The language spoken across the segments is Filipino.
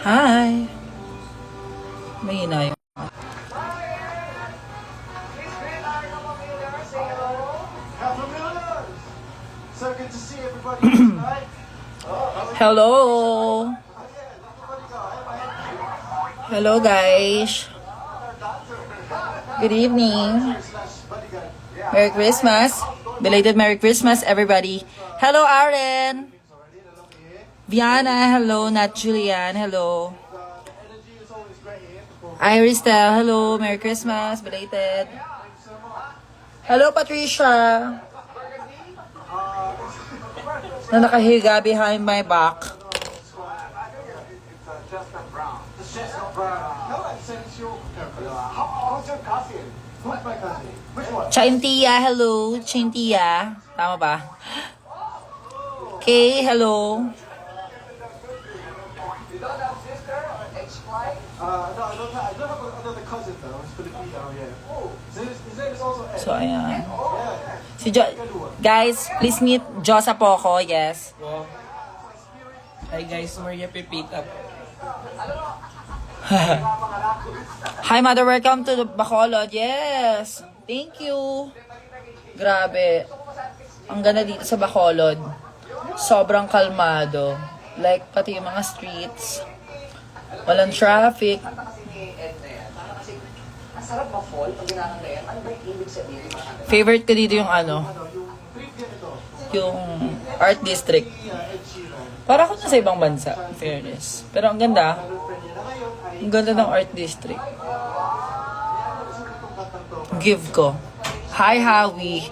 Hi! Mahina yung... Hello! Hello guys! Good evening! Merry Christmas! Belated Merry Christmas everybody! Hello Aaron! Viana, hello. Nat Julian, hello. Iristel, hello. Merry Christmas, belated. Hello, Patricia. Na nakahiga behind my back. Chintia, hello. Chintia. Tama ba? Okay, hello. So, ayan. Si guys, please meet Josa Poco, yes. Hi guys, Maria Pepita. Hi mother, welcome to the Bacolod, yes. Thank you. Grabe. Ang ganda dito sa Bacolod. Sobrang kalmado. Like, pati yung mga streets. Walang traffic. Favorite ko dito yung ano, yung art district. Para ako sa ibang bansa, in fairness. Pero ang ganda. Ang ganda ng art district. Give ko. Hi, Howie.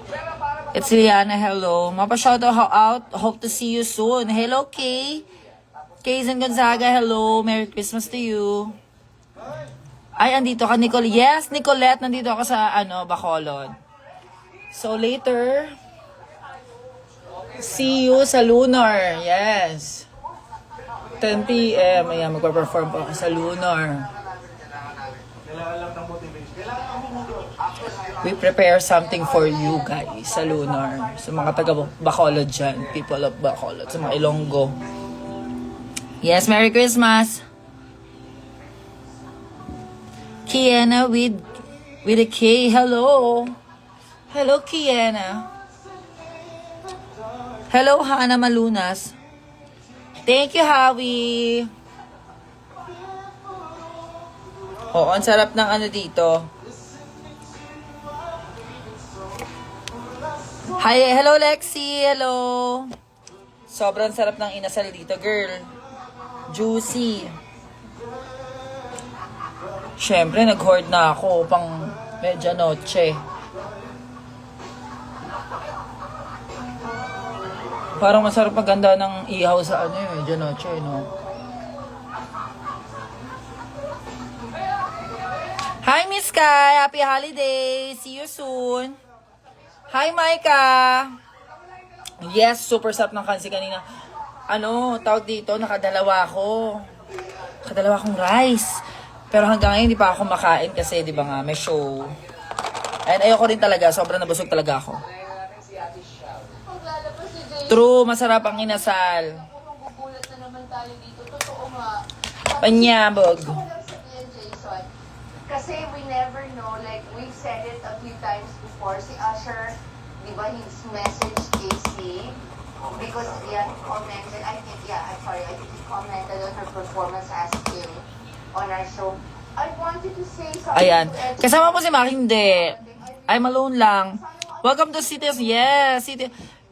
It's Liana, hello. Mapa-shoutout out. Hope to see you soon. Hello, Kay. Kaysen Gonzaga, hello. Merry Christmas to you. Ay, andito ka, Nicole. Yes, Nicolette, nandito ako sa, Bacolod. So, later, see you sa Lunar. Yes. 10 p.m. Ayan, magpa-perform po ako sa Lunar. We prepare something for you guys sa Lunar. Sa mga taga-Bacolod dyan. People of Bacolod. Sa mga Ilonggo. Yes, Merry Christmas! Kiana with a K. Hello. Hello, Kiana. Hello, Hana Malunas. Thank you, Howie. Oo, ang sarap ng ano dito. Hi, hello, Lexi. Hello. Sobrang sarap ng inasal dito, girl. Juicy. Siyempre, nag-hoard na ako pang medianoche. Parang masarap maganda ng ihaw sa medianoche, no? Hi, Miss Kai! Happy holidays! See you soon! Hi, Maika! Yes, super sarap ng kansi kanina. Tawag dito, nakadalawa akong rice. Pero hanggang ngayon, hindi pa ako makain kasi, di ba nga, may show. And ayoko rin talaga, sobrang nabusog talaga ako. True, masarap ang inasal. Panyabog. Kasi we never know, like, we've said it a few times before, si Usher, di ba, his message Casey, because, yeah, he commented, I think he commented on her performance as Kim on our show. I wanted to say something. Ayan. Kasama po si Maki, hindi. I'm alone lang. Welcome to Cities. Yes, City.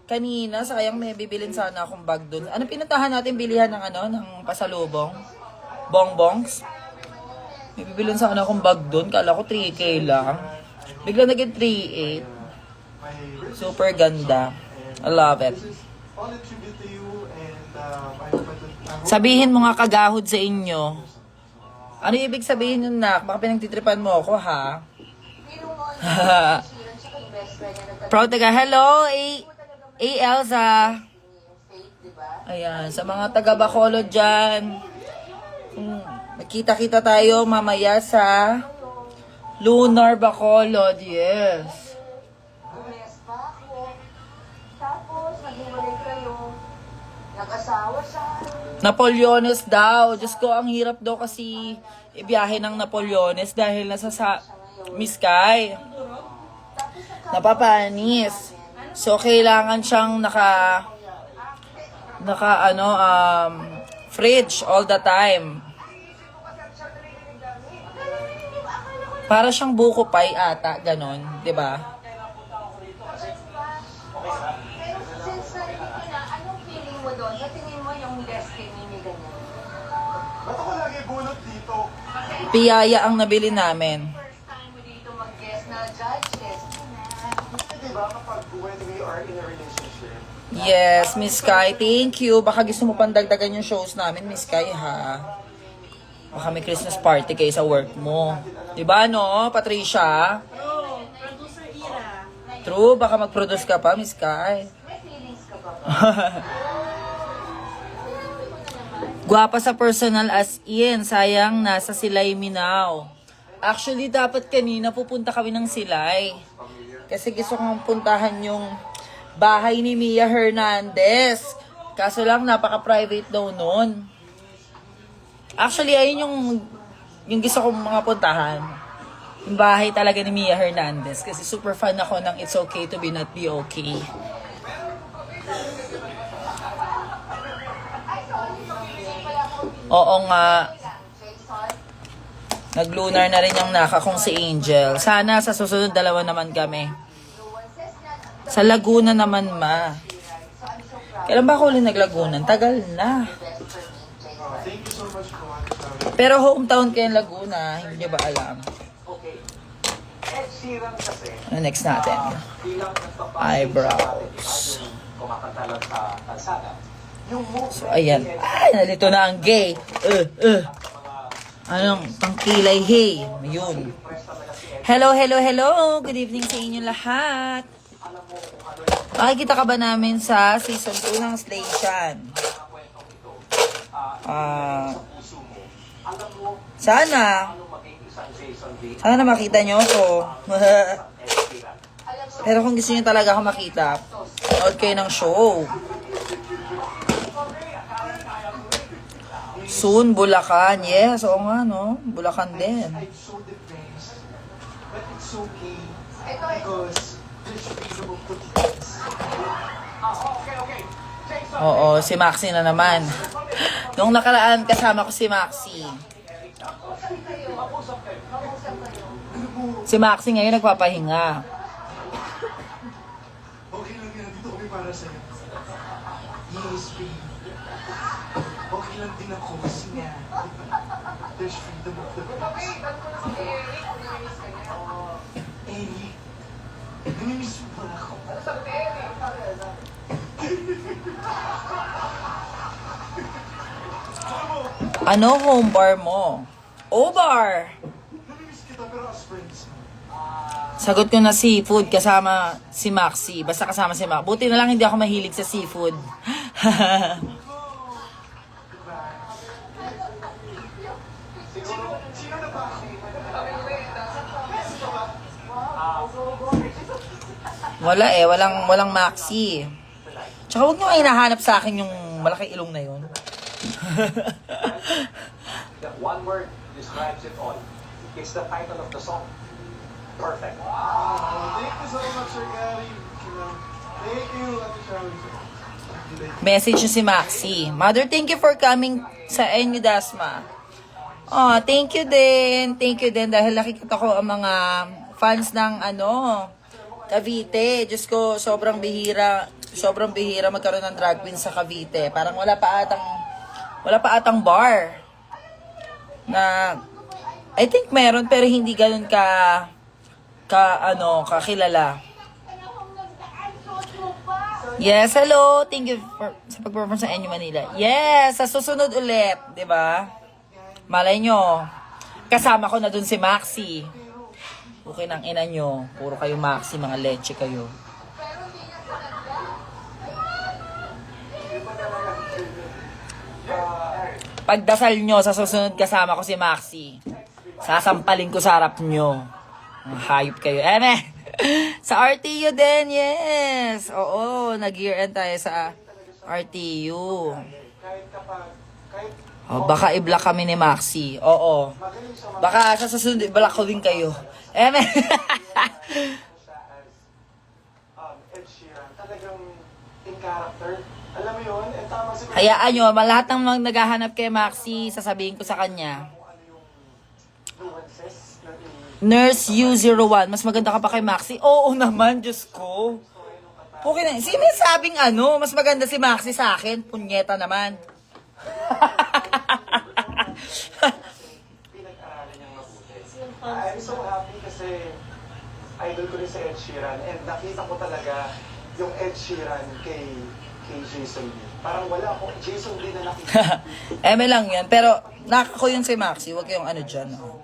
Kanina, sayang may bibilin sana akong bag dun. Ano pinuntahan natin bilihan ng ng pasalubong? Bongbongs? May bibilin sana akong bag dun. Kala ko 3K lang. Bigla naging 3.8. Super ganda. I love it. Sabihin mo nga kagahod sa inyo. Ano ibig sabihin nun, Nak? Baka pinagtitripan mo ako, ha? Proud taga. Hello, A. Elsa. Ayan, sa mga taga-Bacolod dyan. Magkita-kita tayo mamaya sa Lunar Bacolod, yes. Tapos, naghiwalay kayo. Nag-asawa siya. Napoleones daw. Diyos ko, ang hirap daw kasi ibiyahe ng Napoleones dahil nasa sa Miskay. Napapanis. So, kailangan siyang fridge all the time. Para siyang buko pie ata, ganon, 'di ba? Pero since narinig ko na, anong feeling mo doon? Sa tingin mo yung destiny ni ganyan? Ba't ako lagi bunot dito? Piyaya ang nabili namin. First time mo dito mag-guest na judges. Kasi diba kapag when we are in a relationship, Yes, Miss Kai, thank you. Baka gusto mo pang dagdagan yung shows namin, Miss Kai, ha? Baka may Christmas party kayo sa work mo. Diba, no, Patricia? Producer Ira. True, baka mag-produce ka pa, Miss Kai. May feelings ka ba? Gwapa sa personal as in. Sayang, nasa Silay, Minao. Actually, dapat kanina pupunta kami ng Silay. Kasi gusto kong puntahan yung bahay ni Mia Hernandez. Kaso lang, napaka-private daw nun. Actually, ayun yung gusto kong mga puntahan. Yung bahay talaga ni Mia Hernandez. Kasi super fan ako ng It's Okay to Be Not Be Okay. Oo nga. Jason? Nag-lunar na rin yung naka kong si Angel. Sana sa susunod dalawa naman kami. Nuances na Sa Laguna naman, ma. Kailan ba ako ulit nag-Laguna? Tagal na. best for me, Jason. thank you so much po, Ate Shari. Pero hometown ko yung Laguna. Hindi nyo ba alam? Okay. Ed Sheeran kasi, Ano next natin? bilang nagpapakita Eyebrows. kumakanta lang sa kalsada, yung movement So, ayan. Ay, nalito na ang gay. Anong pangkilay, hey. Yun. Hello, hello, hello. Good evening sa inyo lahat. Makikita ka ba namin sa season 2 ng Station? Sana. Sana makita nyo ako. Pero kung gusto nyo talaga ako makita, nood kayo ng show. Soon, Bulacan. Yes, oo nga, no? Bulacan din. I'm so depressed, but it's okay Ito, because there's freedom of opinions. Oo, si Maxi na naman. Nung nakaraan, kasama ko si Maxi. Si Maxi ngayon nagpapahinga. Okay lang yan, dito kami para sa'yo. Yes, babe. Okay lang din ako kasi nga, there's freedom of the press. Eric, namimiss mo ba ako? Ano home bar mo? O-bar! Namimiss kita pero as friends. Sagot ko na seafood kasama si Maxi. Basta kasama si Maxi. Buti na lang hindi ako mahilig sa seafood. Sino na ba ako? Wala eh, walang Maxi. Tsaka huwag nyo nga hinahanap sa akin yung malaking ilong na yun. That one word describes it all. It's the title of the song. Perfect. Thank you so much, Sir Gary. Thank you, Ate Shari. Message nyo si Maxi. Mother, thank you for coming sa Enyo Dasma. Oh, thank you din. Thank you din dahil nakikita ko ang mga fans ng Cavite. Diyos ko, sobrang bihira magkaroon ng drag queen sa Cavite. Parang wala pa atang bar na I think meron pero hindi ganoon kakilala. Yes, hello. Thank you sa pag-perform sa Enyo Manila. Yes, sa susunod ulit, 'di ba? Malay nyo, kasama ko na dun si Maxi. Okay ng ina nyo. Puro kayo Maxi, mga leche kayo. Pagdasal nyo, sa susunod kasama ko si Maxi. Sasampalin ko sa harap nyo. Ang hayop kayo. Sa RTU din, yes. Oo, nag-year end tayo sa RTU. Kahit kapag Kahit Oh, baka i-block kami ni Maxi. Oo. magaling siya Baka sa susunod, i-block ko din kayo. Eme. siya as Ed Sheeran. Talagang in character. Alam mo yun? And tama si Hayaan nyo, lahat ng mga naghahanap kay Maxi, sasabihin ko sa kanya. kung ano yung nuances na Nurse U01, mas maganda ka pa kay Maxi? Oo naman, Diyos ko. Okay na. Sino yung sabing ano, mas maganda si Maxi sa akin? Punyeta naman. pinag-aralan niyang mabuti. I'm so happy kasi idol ko rin si Ed Sheeran and nakita ko talaga yung Ed Sheeran kay Jason Lee. Parang wala akong Jason Lee na nakita. Eme lang yan. Pero, nakako yun si Maxi. Huwag kayong ano dyan. Oh.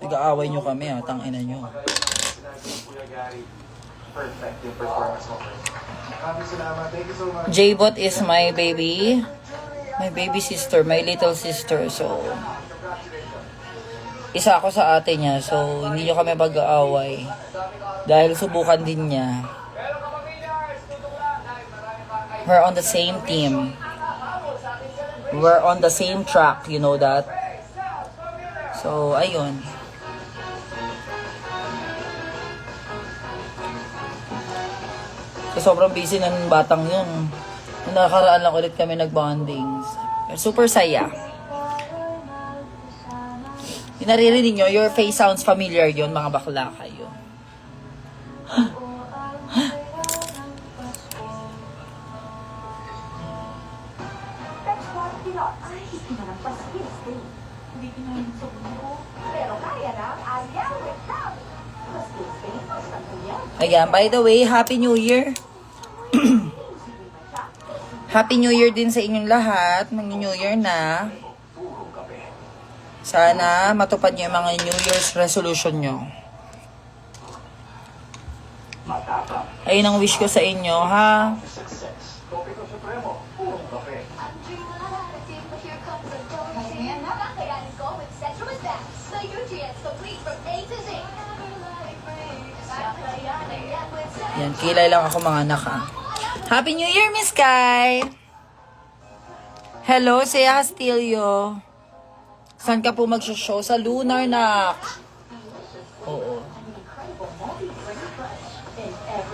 Nag-aaway nyo kami, ha. Tangina nyo. Sinabi ni Kuya Gary, perfect yung performance mo. Maraming salamat. Thank you so much. J-Bot is my baby. My baby sister. My little sister. So, isa ako sa ate niya. So, hindi nyo kami mag-aaway. Dahil subukan din niya. We're on the same team. We're on the same track. You know that? So, ayun. So, sobrang busy ng batang yun. Nung nakaraan lang ulit kami nag-bondings. Super saya. Yung naririnig nyo, your face sounds familiar yun, mga bakla kayo. That's what Pilot. Ay, pinanampas skills din. Hindi pinanampas ko. Pero kaya na, ayaw with love. Mas skills din, mas yan. Ayan, by the way, Happy New Year. Happy New Year din sa inyong lahat. Mag-New Year na. Sana matupad nyo yung mga New Year's resolution nyo. Ayun ang wish ko sa inyo, ha? Success. Kopi ko supremo. Purong kape. I'm dreaming of a team, but here comes the donut. Kakayanin ko with Centrum Advance. The nutrients complete from A to Z. Yan, kilay lang ako mga anak, ha? Happy New Year, Miss Kai! Hello, Sea Castillo. Saan ka po mag-show? Sa Lunar na. Oo.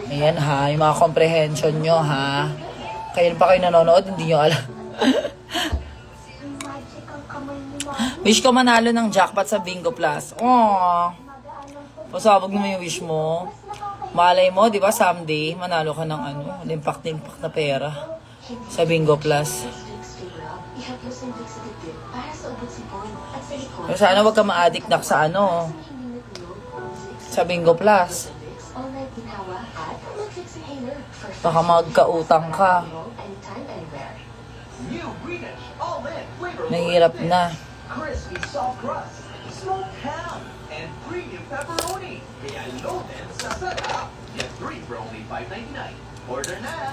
Ayan ha, yung mga comprehension nyo ha. Kayo pa kayo nanonood, hindi nyo alam. Wish ko manalo ng jackpot sa Bingo Plus. Aww. Pasabog naman yung wish mo. Malay mo, di ba, someday, manalo ka ng ano, limpak-limpak na pera sa Bingo Plus. Pero sana wag ka ma-addict na sa ano, sa Bingo Plus. Baka magkautang ka. New Greenwich All-In Flavor Mahirap na. Crispy soft crust, smoked ham, and premium pepperoni. Kaya loaded sa sarap. Get 3 for only $5.99. Order na!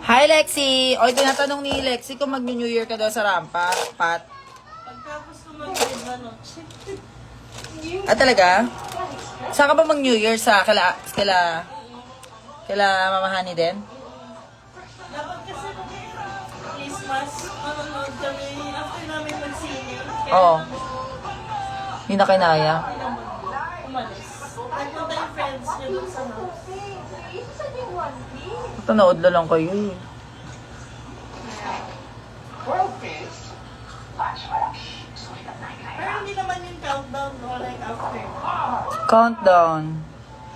Hi, Lexi! O, tinatanong ni Lexi kung mag-New Year ka daw sa rampa. Pat. Pagkapos ko mag-iba, no? Ah, talaga? Saan ka ba mag-New Year? Sa kila Mama Honey din? Dapat kasi Christmas, manonood kami after namin mag-sine. Kaya Oo. Hindi na kinaya. umalis. Nagpunta yung friends niya dun sa house. Tanood na lang kayo eh. World Peace. Pero hindi naman yung countdown, no? Like after. Countdown.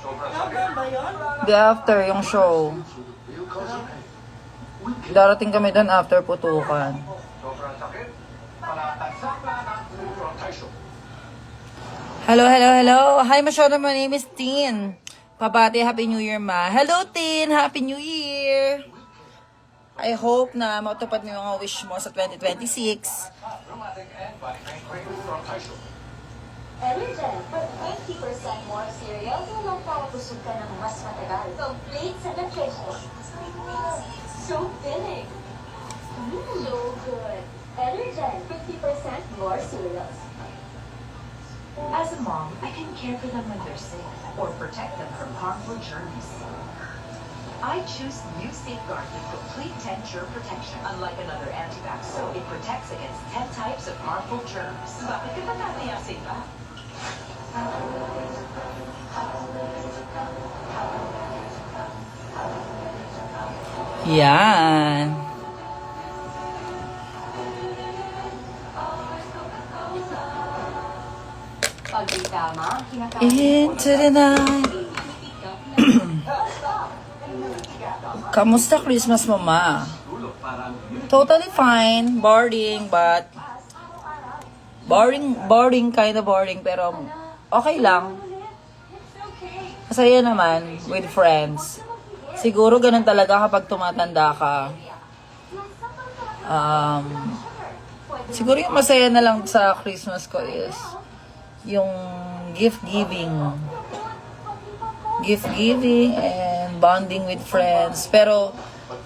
Countdown ba yun? The after, yung show. Darating kami doon after putukan. Sobrang sakit. Palatagsak na ng Neutron Tyshaw. Hello, hello, hello. Hi, Masyado. My name is Tin. Pabati, Happy New Year, ma. Hello, Tin. Happy New Year. I hope na matupad mo yung mga wish mo sa 2026. Dramatic and body pain Neutron Tyshaw. Allergen, for 20% more cereals, walang papusog ka ng mas matagal. Complete sa nutrition. So filling. So good. Allergen, 50% more cereals. As a mom, I can care for them when they're sick or protect them from harmful germs. I choose new Safeguard with complete 10-germ protection. Unlike another antivax soap, it protects against 10 types of harmful germs. Bakit ka ba nataya, Safe? Yan. Pag di tama, Into the night. Kamusta Christmas, mama? Totally fine. Boring, but... Boring, kind of boring, pero okay lang. Masaya naman, with friends. Siguro ganun talaga kapag tumatanda ka. Siguro yung masaya na lang sa Christmas ko is yung gift giving and bonding with friends. Pero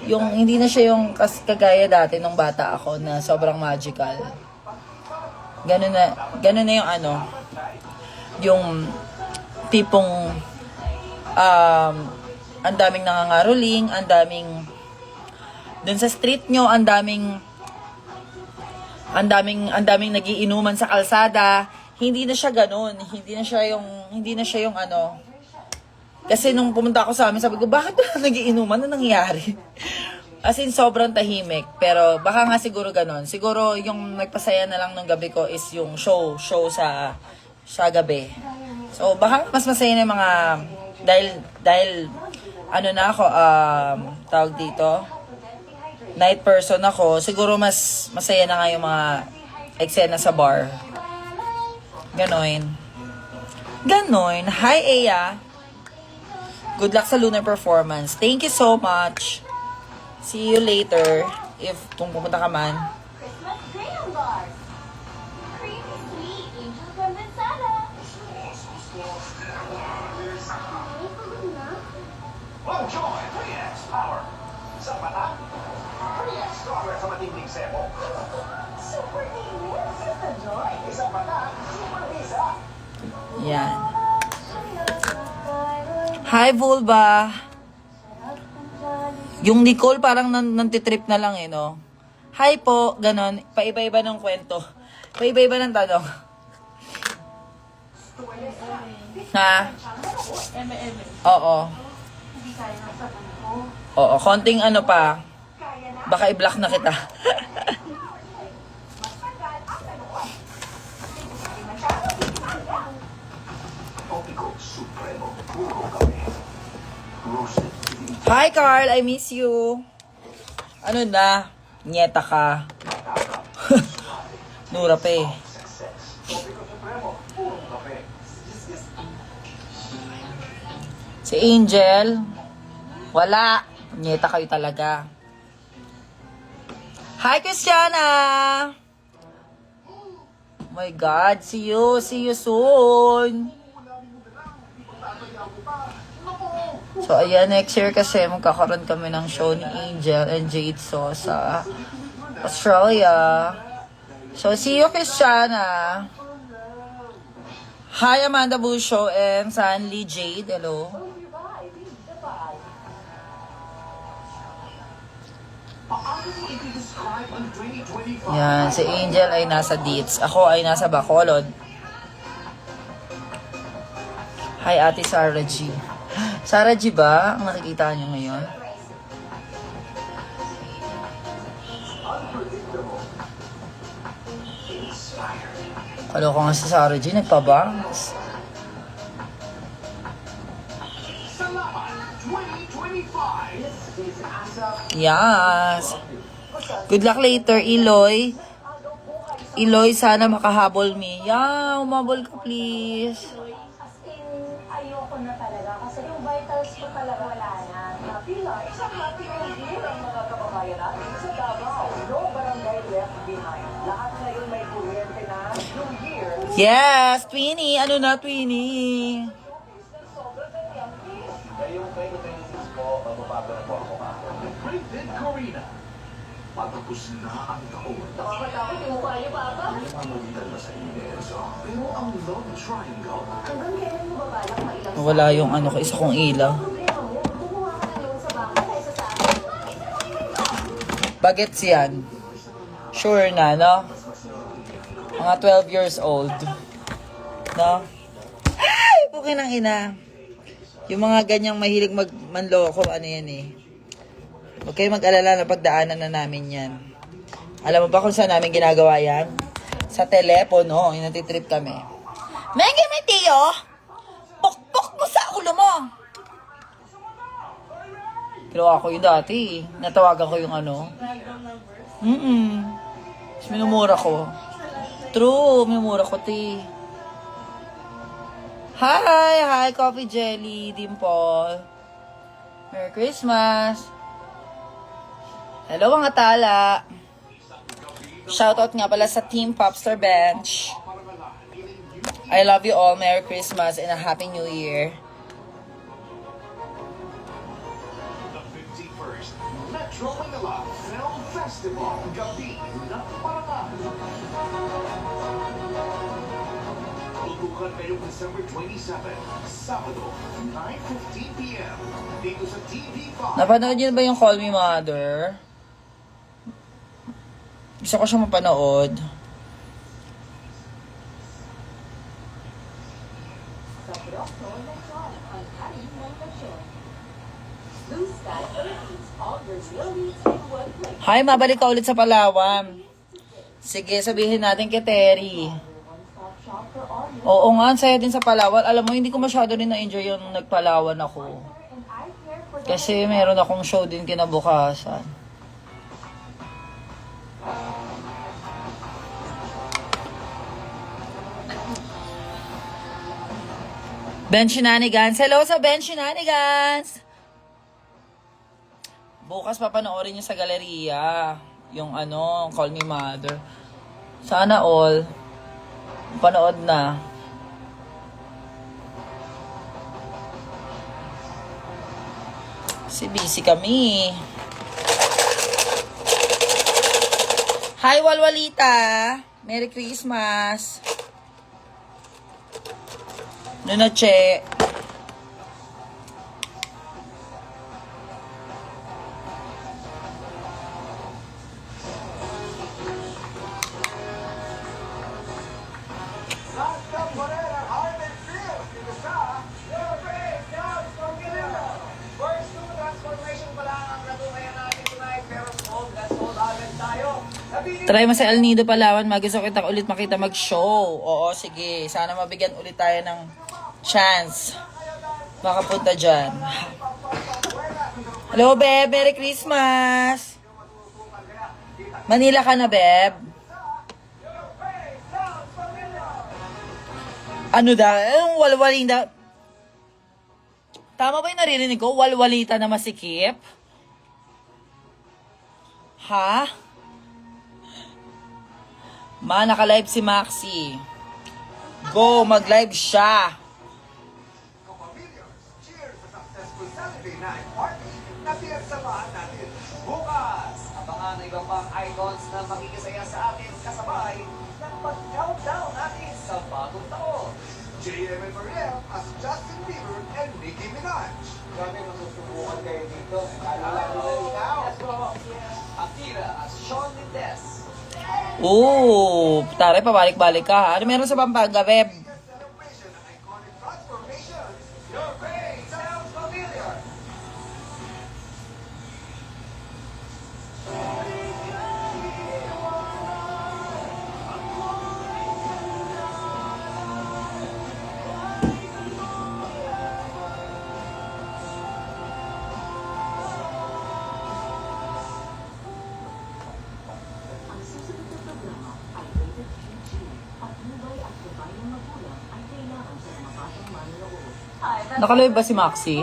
yung hindi na siya yung kagaya dati nung bata ako na sobrang magical. Ganun na yung yung tipong ang daming nangangaroling, ang daming dun sa street nyo, ang daming nagiinuman sa kalsada. Hindi na siya ganun. Hindi na siya yung kasi nung pumunta ako sa amin, sabi ko, bakit ba nagiinuman? Ano nangyayari? As in, sobrang tahimik. Pero baka nga siguro ganun. Siguro yung nagpasaya na lang ng gabi ko is yung show sa gabi. So, baka mas masaya na yung mga, dahil na ako, tawag dito, night person ako, siguro mas masaya na nga yung mga eksena sa bar. Ganon. Hi, Aya. Good luck sa lunar performance. Thank you so much. See you later. Kung pupunta ka man. Christmas graham bars. Creamy sweet angel condensada. Love Joy 3X Power. Sa mata, 3X stronger sa matinding sebo. Super init. Sister Joy. Isang mata, super bisa. Yan. Hi, Vulva. Yung Nicole parang nantitrip na lang no? Hi po, ganon. Paiba-iba ng kwento. Paiba-iba ng tanong. Ha? Oo. Oo, konting pa. Baka i-block na kita. Hi, Carl. I miss you. Ano na? Nyeta ka. Nura pa eh. Si Angel. Wala. Nyeta kayo talaga. Hi, Christiana. Oh my God. See you. See you soon. So, ayan, next year kasi magkakaroon kami ng show ni Angel and Jade So sa Australia. So, see you, Christiana. Hi, Amanda Busho and Sanli Jade. Hello. Yan, si Angel ay nasa Deets. Ako ay nasa Bacolod. Hi, Ate Sarah G. Sarah G ba ang nakikita niyo ngayon? Kalo ko nga si Sarah G, nagpabangs. Yes. Good luck later, Iloy. Iloy, sana makahabol me. Yeah, umabol ka please. Ayoko na talaga kasi yung vitals ko talaga wala na. Napila, isang happy new year ang mga kababayan natin sa Davao. No barangay left behind. Lahat ngayon may kuryente na. New year. Yes, Twinnie. Ano na, Twinnie? Kaya yung 2026 po, magbabago na po ako. Printed Corina. Patapos na ang taon. Nakakatakot yung mukha niyo, Papa. Namamagitan na sa Ineza. Pero ang love triangle, Hanggang kailan mo ba balak mailang Wala yung ano ko, isa kong ilaw. problema mo? Kumuha ka ng loan sa bangka kaysa sa akin. Bagets yan. Sure na, no? Mga 12 years old. No? Ay! Okay ng ina. Yung mga ganyang mahilig manloko, ano yan eh. Huwag kayo mag-alala na pagdaanan na namin yan. Alam mo ba kung saan namin ginagawa yan? Sa telepono, yung natitrip kami. Mengi, may tiyo! Pukpuk mo sa ulo mo! Ginawa ko yung dati. Natawagan ko yung ano. Tapos minumura ko. True, minumura ko, ti. Hi, Coffee Jelly, Dimple. Merry Christmas. Hello, mga tala. Shoutout nga pala sa Team Popstar Bench. I love you all. Merry Christmas and a Happy New Year. the 51st Metro Manila Film Festival. Gabi ng Parangal. Tutukan ngayong December 27, Sabado, 9:15 p.m. dito sa TV5. Napanood niyo ba yung Call Me Mother? Gusto ko siya mapanood. Hi, mabalik ka ulit sa Palawan. Sige, sabihin natin kay Terry. Oo nga, ang saya din sa Palawan. Alam mo, hindi ko masyado rin na-enjoy yung nagpalawan ako. Kasi meron akong show din kinabukasan. Ben Shenanigans. Hello sa Ben Shenanigans! Bukas papanoorin niyo sa galeriya. Yung ano, Call Me Mother. Sana all. Panood na. Kasi busy kami. Hi, Walwalita! Merry Christmas! Nunache. Try mo sa El Nido, Palawan. Gusto kita ulit makita mag-show. Oo, sige. Sana mabigyan ulit tayo ng chance. Makapunta dyan. Hello, Beb. Merry Christmas. Manila ka na, Beb? Ano daw? Walwaling daw. Tama ba yung naririnig ko? Walwalita na masikip? Ha? Ma, naka-live si Maxi. Go, mag-live siya. Cheers sa successful Saturday night party na pinagsamahan natin bukas. Abangan ang ibang pang icons na makikisaya sa atin kasabay ng pag-countdown natin sa bagong taon. JM and Mariel as Justin Bieber and Nicki Minaj. Grabe, masusubukan kayo dito. Lalo-lalo na ikaw. Akira as Shawn Mendes. Oo, tara, pabalik-balik ka ha. Ano meron sa Pampanga, Beb? Celebration ng iconic transformations. Your face sounds familiar. Ang susunod na programa ay rated PG. Patnubay at gabay ng magulang ay kailangan sa mga batang manonood. Nakalive ba si Maxi?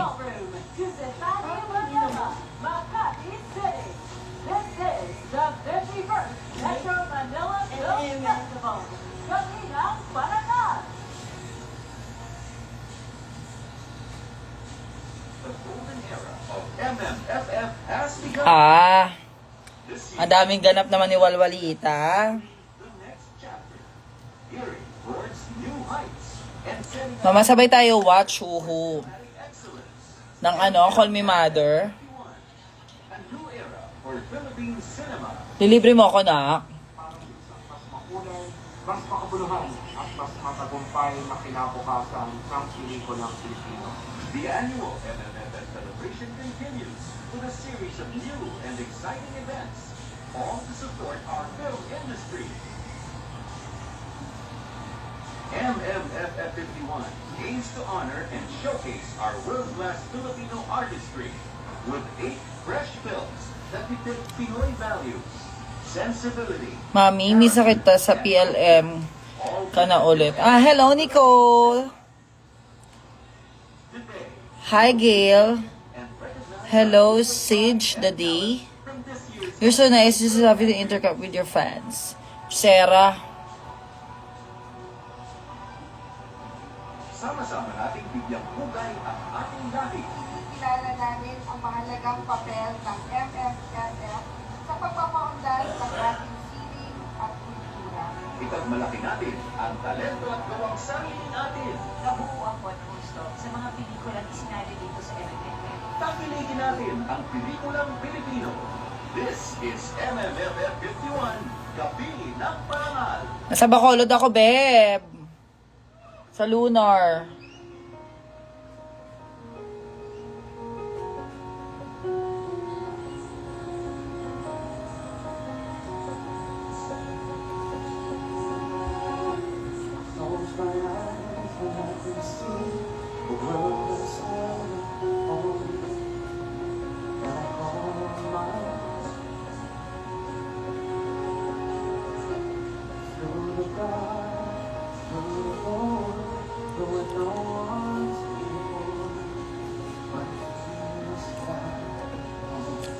The golden era of MMFF has begun. Ah, This ang daming ganap naman ni Walwalita. Mama, sabay tayo watch Huhu. Ng Call Me Mother. Lilibre mo ako, nak. Mas makabuluhan at mas matagumpay na kinabukasan ng pelikulang Pilipino. The annual MMFF celebration continues with a series of new and exciting events, all to support our film industry. MMFF 51 aims to honor and showcase our world-class Filipino artistry with 8 fresh films that depict Pinoy values, sensibility. Mami, misa kita sa PLM ka na ulit. Hello, Nicole. Hi, Gail. Hello, Sage Daddy. You're so nice. This is lovely to interact with your fans. Sarah. Sama-sama nating bigyang hugay ang ating lahi. Kilala namin ang mahalagang papel ng MMFF sa pagpapaunlad ng ating sining at kultura. Ipagmalaki natin ang talento at gawang sarili natin. Kabuuan po at gusto sa mga pelikulang isinali dito sa MMFF. Tangkilikin natin ang pelikulang Pilipino. This is MMFF 51, Gabi ng Parangal. Nasa Bacolod ako, Beb. Sa Lunar.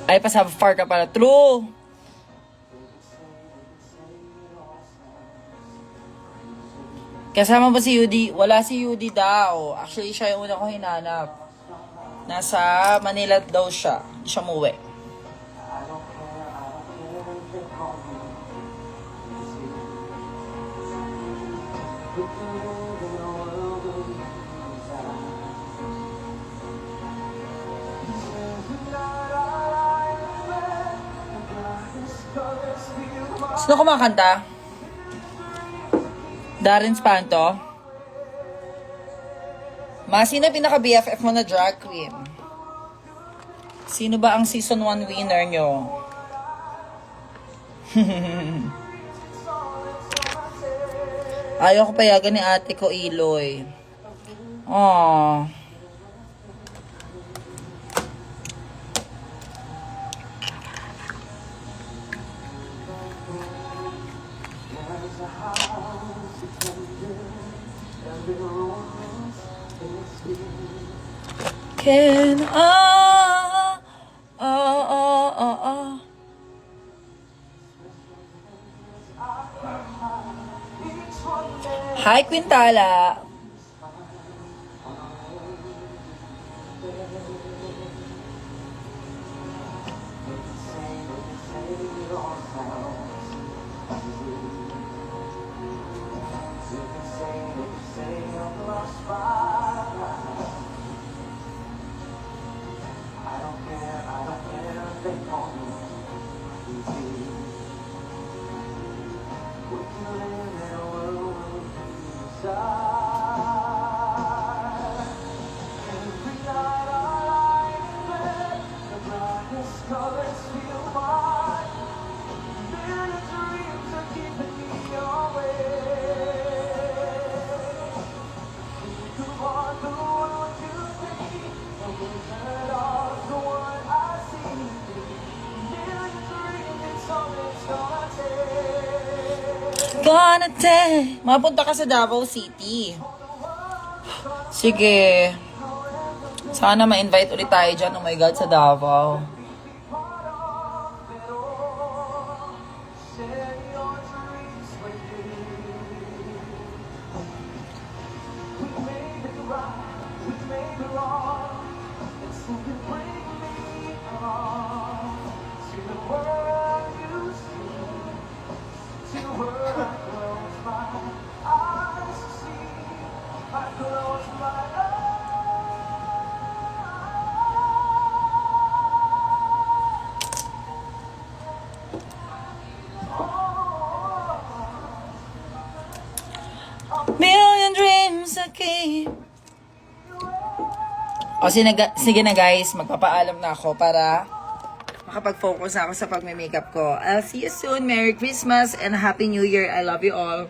Ay, pasafar ka pala. True. Kasama ba si Yudi? Wala si Yudi daw. Actually, siya yung una ko hinanap. Nasa Manila daw siya. Hindi siya umuwi. Sino kumakanta? Darren Spanto? Sino pinaka-BFF mo na drag queen? Sino ba ang season 1 winner nyo? Ayaw ko payagan ni ate ko, Iloy. Aww. Can Hi, Quintala. Gonna take. Mapunta ka sa Davao City. Sige. Sana ma-invite ulit tayo dyan. Oh my God, sa Davao. O sige na guys, magpapaalam na ako para makapag-focus na ako sa pagme-makeup ko. I'll see you soon. Merry Christmas and Happy New Year. I love you all.